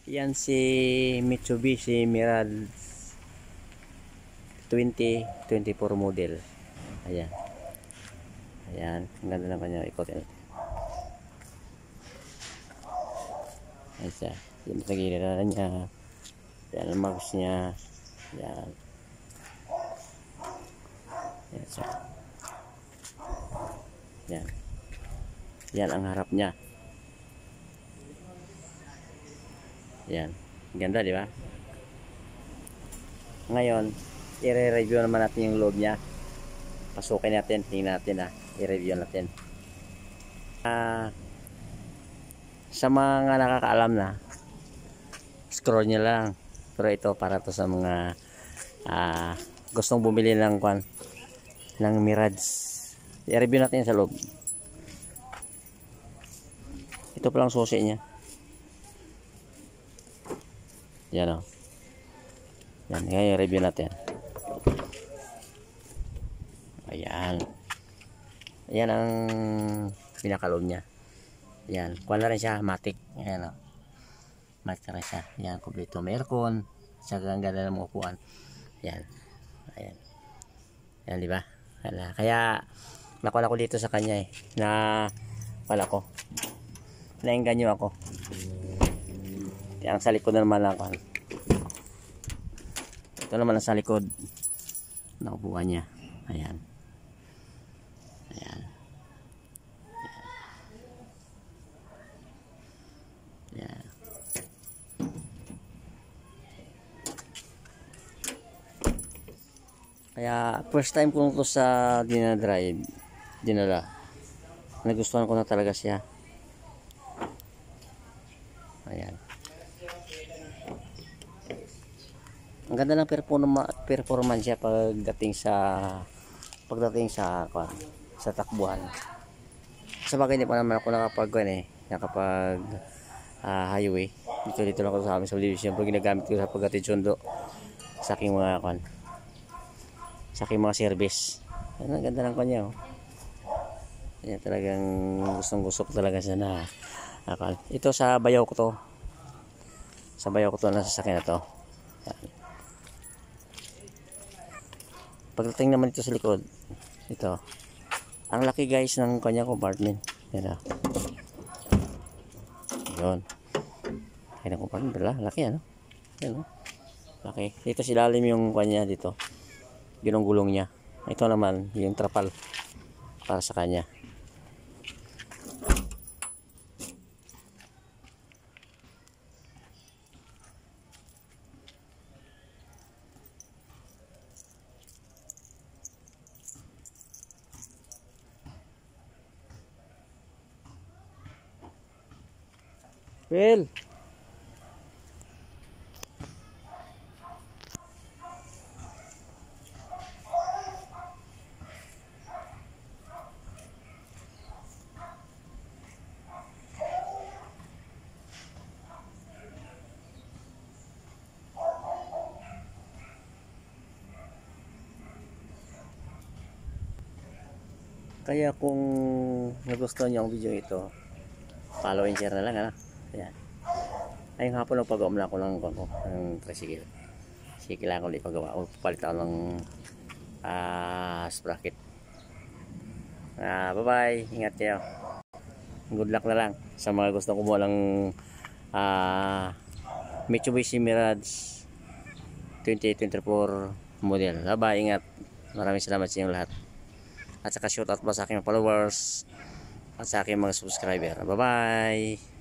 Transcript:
Yan si Mitsubishi Mirage 2024 model. Ayan. Ayan. Ang ganda ng kanya. Ikotin. Ayan siya. Yung tagiliran niya. Ayan ang marks niya. Ayan. Ayan siya. Ayan. Yan ang harap niya. Yan. Ganda, di ba? Ngayon, i-review naman natin yung loob niya. Pasukin natin, tingnan natin i-review natin. Sa mga nakakaalam na, scroll nyo lang. Pero ito para to sa mga gustong bumili ng Mirage. I-review natin sa loob. Ito palang susi niya. Yan o. Yan, ngayon review natin. Ayan. Ayan ang pinakaloob niya. Ayan, kuha na rin siya, matic. Ayan o. Matic na rin siya. Ayan, kumpleto may aircon. Saka ang ganda ng mga upuan. Ayan. Ayan. Ayan, diba? Kaya nakuha ko dito sa kanya na wala ko. Naengganyo ako. Ang sa likod na naman ako. Ito naman ang sa likod. Nakubuhan niya. Ayan. Ayan. Ayan. Kaya first time ko nito sa dinala. Nagustuhan ko na talaga siya. Ayan. Ang ganda ng performance niya pagdating sa takbuhan. Sa bagay hindi pa naman ako nakapag highway. Dito lang ako sa amin sa division pag ginagamit ko sa paghatid sundo sa aking mga service. Ang ganda ng kanya. Ayan, talagang gustong-gusto ko talaga siya na ito sa bayaw ko to. Sa bayaw ko to na sasakyan na to. Ayan. Pagdating naman ito sa likod, ito. Ang laki guys ng kanyang compartment. Yan. Yun. Kanyang compartment, laki ano? Yan. Laki. Dito silalim yung kanya dito. Yun ang gulong niya. Ito naman yung trapal para sa kanya. Well, kaya kung nagustuhan niyo ang video ito, follow and share na lang Ayan. Ayun hapon nagpagawa na ako ng tricycle. Sige lang ako ipagawa. O papalit ako ng sprocket. Bye bye. Ingat kayo. Good luck na lang sa mga gustong kumuha ng Mitsubishi Mirage 2024 model. Bye bye. Ingat. Maraming salamat sa inyong lahat. At saka shoutout pa sa aking followers at sa aking mga subscriber. Bye bye.